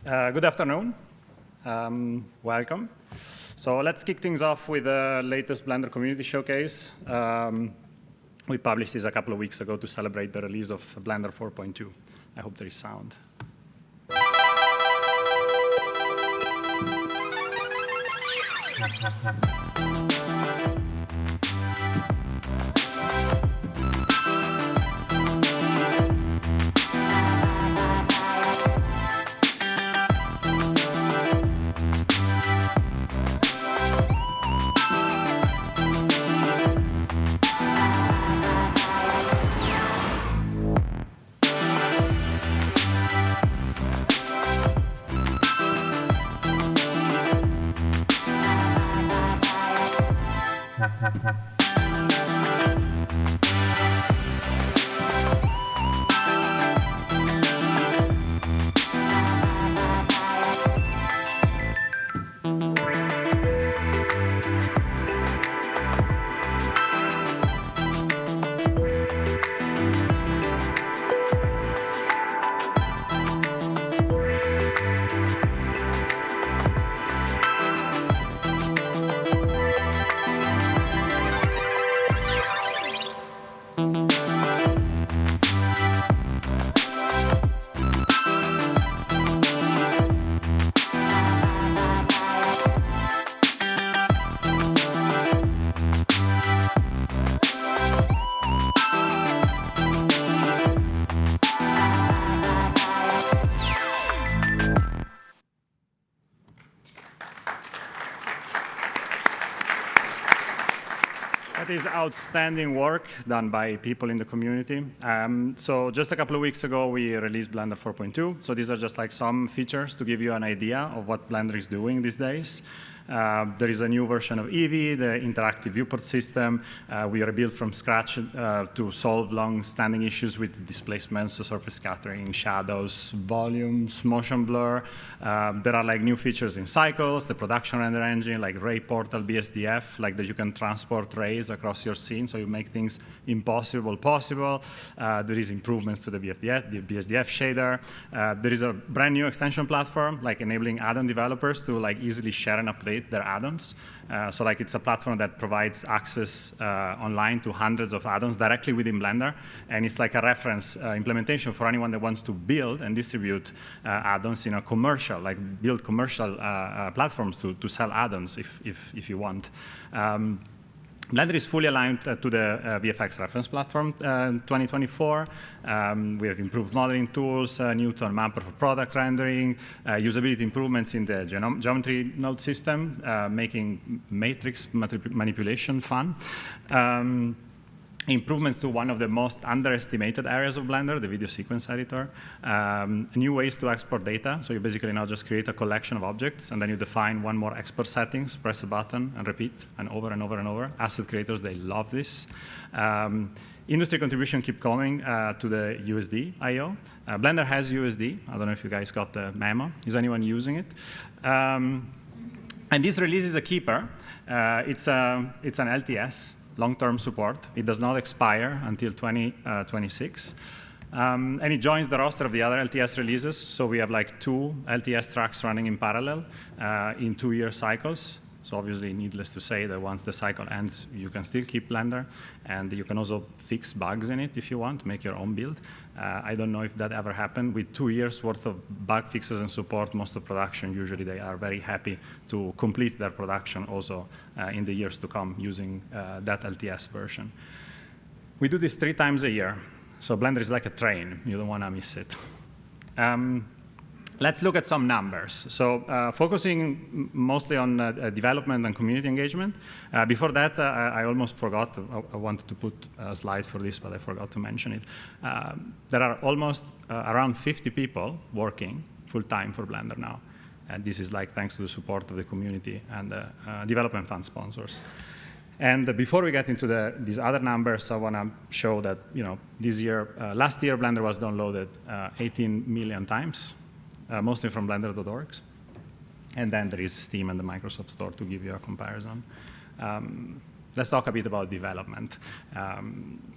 Good afternoon. Welcome. So let's kick things off with the latest Blender Community Showcase. We published this a couple of weeks ago to celebrate the release of Blender 4.2. I hope there is sound. That is outstanding work done by people in the community. So just a couple of weeks ago, we released Blender 4.2. So these are just like some features to give you an idea of what Blender is doing these days. There is a new version of Eevee, the interactive viewport system. We rebuilt from scratch to solve long-standing issues with displacements, so surface scattering, shadows, volumes, motion blur. There are like new features in cycles, the production render engine, like ray portal BSDF, like that you can transport rays across your scene, so you make things impossible possible. There is improvements to the BSDF shader. There is a brand new extension platform, like enabling add-on developers to like easily share and update their add-ons. So like it's a platform that provides access online to hundreds of add-ons directly within Blender. And it's like a reference implementation for anyone that wants to build and distribute add-ons in a commercial, like build commercial platforms to sell add-ons if you want. Blender is fully aligned to the VFX reference platform 2024. We have improved modeling tools, new tone mapper for product rendering, usability improvements in the geometry node system, making matrix manipulation fun. Improvements to one of the most underestimated areas of Blender, the video sequence editor. New ways to export data. So you basically now just create a collection of objects, and then you define one more export settings, press a button, and repeat, and over and over and over. Asset creators, they love this. Industry contribution keep coming to the USD I/O. Blender has USD. I don't know if you guys got the memo. Is anyone using it? And this release is a keeper. It's an LTS. Long-term support. It does not expire until 2026. And it joins the roster of the other LTS releases. So we have like 2 LTS tracks running in parallel in 2-year cycles. So obviously, needless to say that once the cycle ends, you can still keep Blender. And you can also fix bugs in it if you want, make your own build. I don't know if that ever happened. With 2 years worth of bug fixes and support, most of production, usually they are very happy to complete their production also in the years to come using that LTS version. We do this 3 times a year. So Blender is like a train. You don't want to miss it. Let's look at some numbers. So focusing mostly on development and community engagement. Before that, I almost forgot. I wanted to put a slide for this, but I forgot to mention it. There are almost around 50 people working full-time for Blender now. And this is like thanks to the support of the community and the development fund sponsors. And before we get into these other numbers, I want to show that this year, last year, Blender was downloaded 18 million times. Mostly from blender.org. And then there is Steam and the Microsoft Store to give you a comparison. let's talk a bit about development.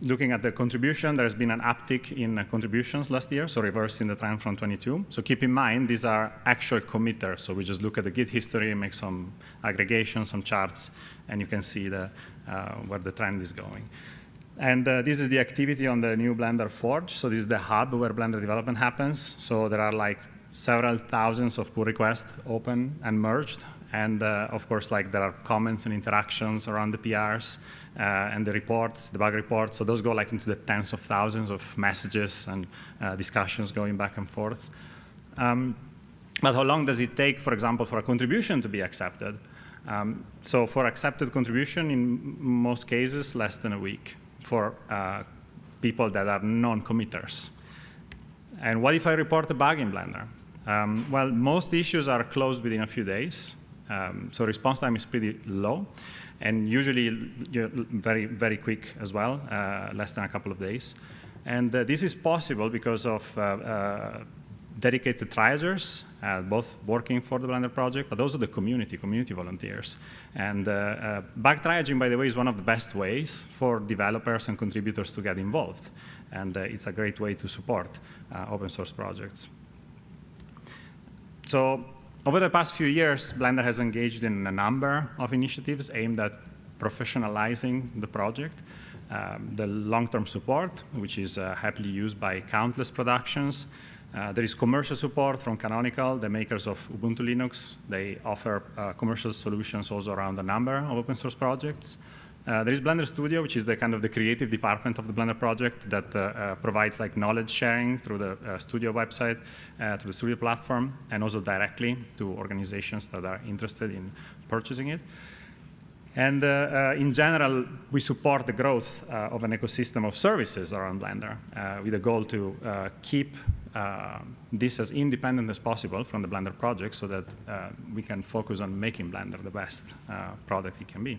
Looking at the contribution, there's been an uptick in contributions last year, so reversing the trend from 22. So keep in mind, these are actual committers. So we just look at the Git history, make some aggregation, some charts, and you can see where the trend is going. And this is the activity on the new Blender Forge. So this is the hub where Blender development happens. So there are like several thousands of pull requests open and merged. And of course, like there are comments and interactions around the PRs and the reports, the bug reports. So those go like into the tens of thousands of messages and discussions going back and forth. But how long does it take, for example, for a contribution to be accepted? So for accepted contribution, in most cases, less than a week for people that are non-committers. And what if I report a bug in Blender? Well, most issues are closed within a few days. So response time is pretty low. And usually very, very quick as well, less than a couple of days. And this is possible because of dedicated triagers, both working for the Blender project, but also the community volunteers. And bug triaging, by the way, is one of the best ways for developers and contributors to get involved. And it's a great way to support open source projects. So over the past few years, Blender has engaged in a number of initiatives aimed at professionalizing the project. The long-term support, which is happily used by countless productions. There is commercial support from Canonical, the makers of Ubuntu Linux. They offer commercial solutions also around a number of open source projects. There is Blender Studio, which is the kind of the creative department of the Blender project that provides like knowledge sharing through the Studio website, through the Studio platform, and also directly to organizations that are interested in purchasing it. And in general, we support the growth of an ecosystem of services around Blender with a goal to keep this as independent as possible from the Blender project so that we can focus on making Blender the best product it can be.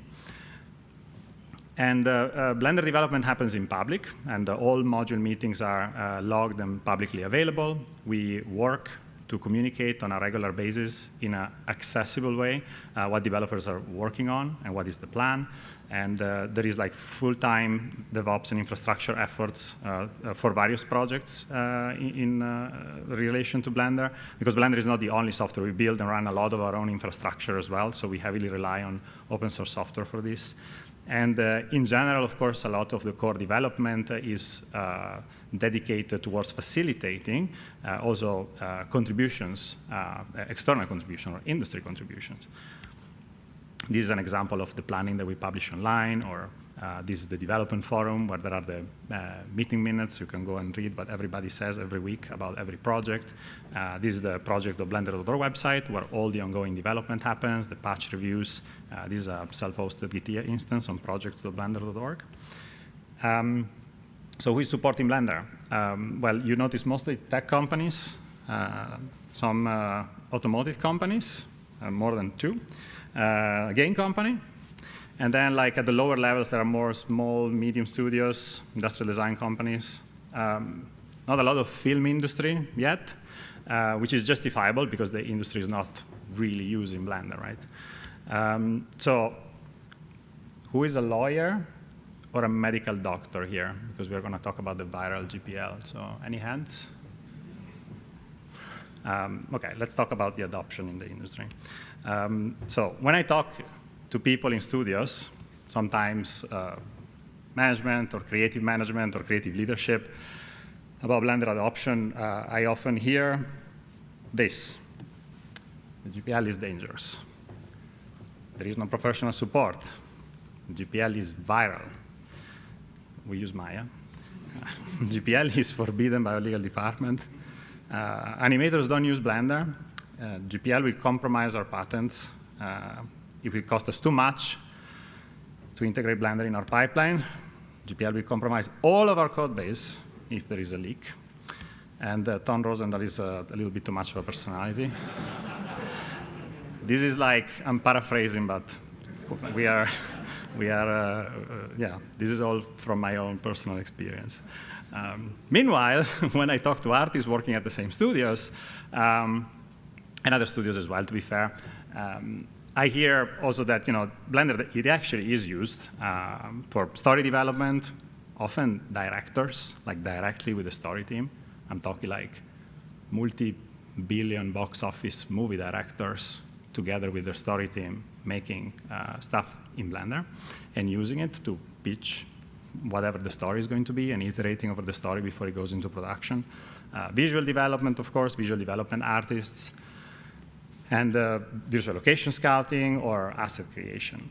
And Blender development happens in public, and all module meetings are logged and publicly available. We work to communicate on a regular basis in an accessible way what developers are working on and what is the plan. And there is like full-time DevOps and infrastructure efforts for various projects in relation to Blender, because Blender is not the only software. We build and run a lot of our own infrastructure as well, so we heavily rely on open source software for this. And in general, of course, a lot of the core development is dedicated towards facilitating also contributions, external contributions or industry contributions. This is an example of the planning that we publish online, or this is the development forum where there are the meeting minutes. You can go and read what everybody says every week about every project. This is the project.blender.org website where all the ongoing development happens, the patch reviews. This is a self-hosted Git instance on projects.blender.org. So who is supporting Blender? Well, you notice mostly tech companies, some automotive companies, more than 2, game company, and then like at the lower levels there are more small, medium studios, industrial design companies. Not a lot of film industry yet, which is justifiable because the industry is not really using Blender, right? So who is a lawyer or a medical doctor here? Because we're going to talk about the viral GPL. So any hands? OK, let's talk about the adoption in the industry. So when I talk to people in studios, sometimes management or creative leadership, about Blender adoption, I often hear this. The GPL is dangerous. There is no professional support. The GPL is viral. We use Maya. GPL is forbidden by our legal department. Animators don't use Blender. GPL will compromise our patents. It will cost us too much to integrate Blender in our pipeline. GPL will compromise all of our code base if there is a leak. And Tom Rosendahl is a little bit too much of a personality. This is like, I'm paraphrasing, but yeah, this is all from my own personal experience. Meanwhile, when I talk to artists working at the same studios, and other studios as well, to be fair, I hear also that Blender, it actually is used for story development, often directors, like directly with the story team. I'm talking like multi-billion box office movie directors together with their story team making stuff in Blender and using it to pitch whatever the story is going to be and iterating over the story before it goes into production. Visual development, of course, visual development artists, and visual location scouting or asset creation.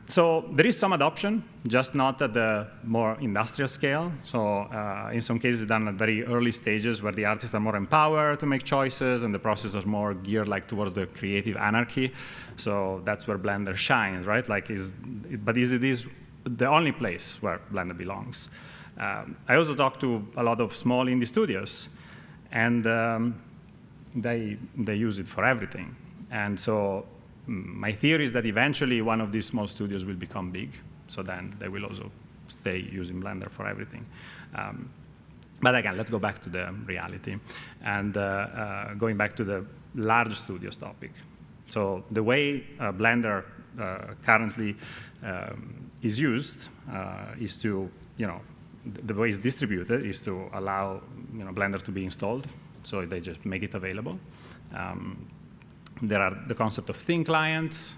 So there is some adoption, just not at the more industrial scale. So in some cases done at very early stages where the artists are more empowered to make choices and the process is more geared like towards the creative anarchy. So that's where Blender shines, right? But it is the only place where Blender belongs. I also talked to a lot of small indie studios, and they use it for everything. And so my theory is that eventually one of these small studios will become big, so then they will also stay using Blender for everything. But again, let's go back to the reality. And going back to the large studios topic. So the way Blender currently is used is to, the way it's distributed is to allow Blender to be installed, so they just make it available. There are the concept of thin clients,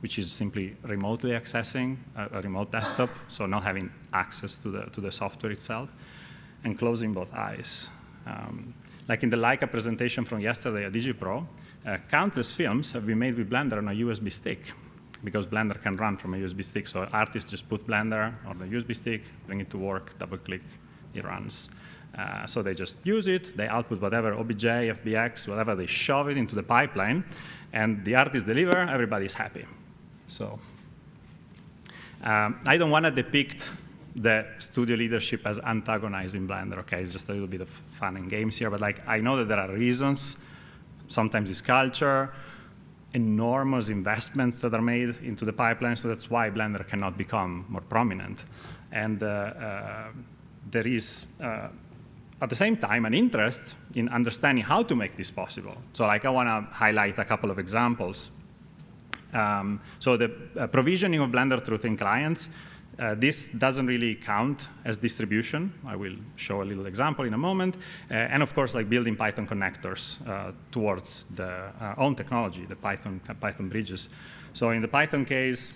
which is simply remotely accessing a remote desktop, so not having access to the software itself, and closing both eyes. Like in the Leica presentation from yesterday at DigiPro, countless films have been made with Blender on a USB stick, because Blender can run from a USB stick. So artists just put Blender on the USB stick, bring it to work, double-click, it runs. So they just use it, they output whatever, OBJ, FBX, whatever, they shove it into the pipeline, and the artists deliver, everybody's happy. So I don't want to depict the studio leadership as antagonizing Blender, okay? It's just a little bit of fun and games here, but I know that there are reasons. Sometimes it's culture, enormous investments that are made into the pipeline, so that's why Blender cannot become more prominent. And there is, at the same time, an interest in understanding how to make this possible. So I want to highlight a couple of examples. So the provisioning of Blender through thin clients, this doesn't really count as distribution. I will show a little example in a moment. And of course, building Python connectors towards the own technology, the Python bridges. So in the Python case,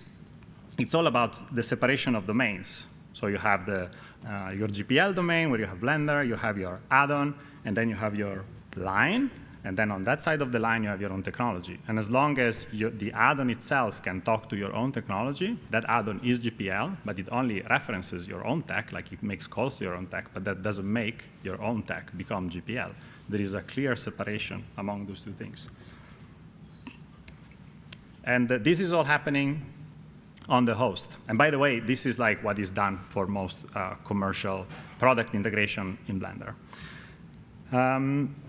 it's all about the separation of domains. So you have your GPL domain where you have Blender, you have your add-on, and then you have your line. And then on that side of the line, you have your own technology. And as long as the add-on itself can talk to your own technology, that add-on is GPL, but it only references your own tech, like it makes calls to your own tech, but that doesn't make your own tech become GPL. There is a clear separation among those two things. And this is all happening on the host. And by the way, this is what is done for most commercial product integration in Blender.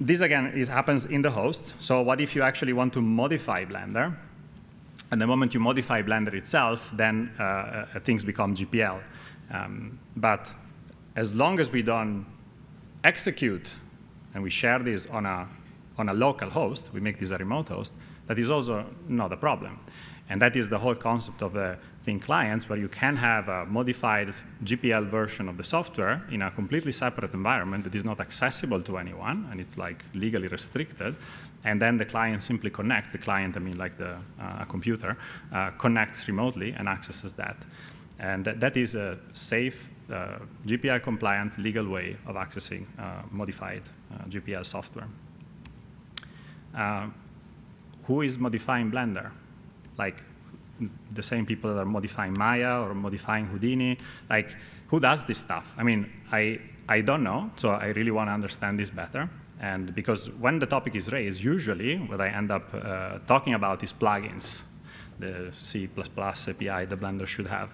This, again, happens in the host. So what if you actually want to modify Blender? And the moment you modify Blender itself, then things become GPL. But as long as we don't execute and we share this on a local host, we make this a remote host, that is also not a problem. And that is the whole concept of thin clients, where you can have a modified GPL version of the software in a completely separate environment that is not accessible to anyone, and it's legally restricted. And then the client simply connects. The client, I mean a computer, connects remotely and accesses that. And that is a safe, GPL-compliant, legal way of accessing modified GPL software. Who is modifying Blender? The same people that are modifying Maya or modifying Houdini. Who does this stuff? I mean, I don't know, so I really want to understand this better. And because when the topic is raised, usually what I end up talking about is plugins, the C++ API that Blender should have.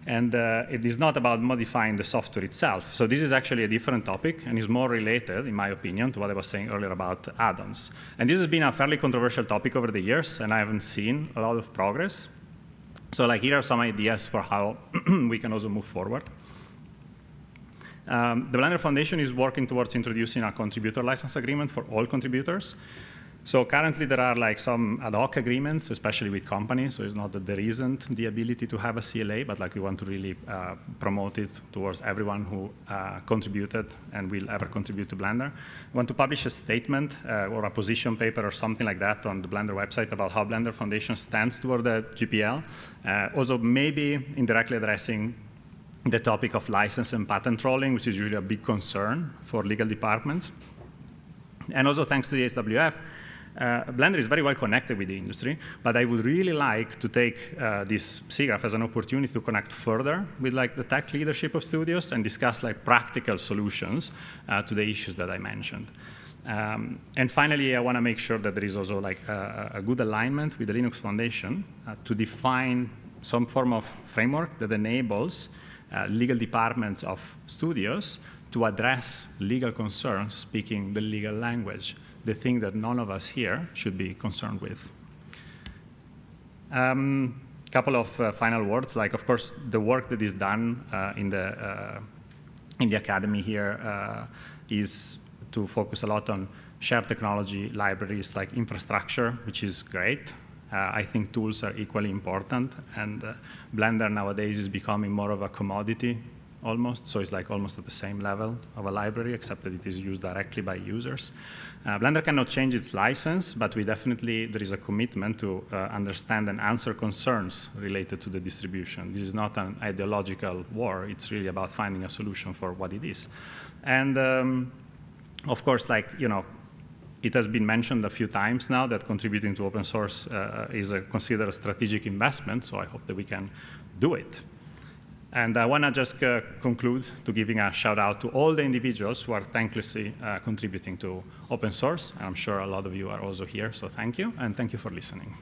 And it is not about modifying the software itself. So this is actually a different topic and is more related, in my opinion, to what I was saying earlier about add-ons. And this has been a fairly controversial topic over the years, and I haven't seen a lot of progress. So here are some ideas for how we can also move forward. The Blender Foundation is working towards introducing a contributor license agreement for all contributors. So currently there are like some ad hoc agreements, especially with companies. So it's not that there isn't the ability to have a CLA, but like we want to really promote it towards everyone who contributed and will ever contribute to Blender. We want to publish a statement or a position paper or something like that on the Blender website about how Blender Foundation stands toward the GPL. Also maybe indirectly addressing the topic of license and patent trolling, which is usually a big concern for legal departments. And also thanks to the SWF, Blender is very well connected with the industry, but I would really like to take this SIGGRAPH as an opportunity to connect further with like the tech leadership of studios and discuss like practical solutions to the issues that I mentioned. And finally, I want to make sure that there is also like a good alignment with the Linux Foundation to define some form of framework that enables legal departments of studios to address legal concerns speaking the legal language, the thing that none of us here should be concerned with. Couple of final words, like of course the work that is done in the academy here is to focus a lot on shared technology, libraries like infrastructure, which is great. I think tools are equally important, and Blender nowadays is becoming more of a commodity almost, so it's like almost at the same level of a library, except that it is used directly by users. Blender cannot change its license, but there is a commitment to understand and answer concerns related to the distribution. This is not an ideological war, it's really about finding a solution for what it is. And of course, like, you know, it has been mentioned a few times now that contributing to open source is considered a strategic investment, so I hope that we can do it. And I want to just conclude to giving a shout out to all the individuals who are thanklessly contributing to open source. I'm sure a lot of you are also here, so thank you, and thank you for listening.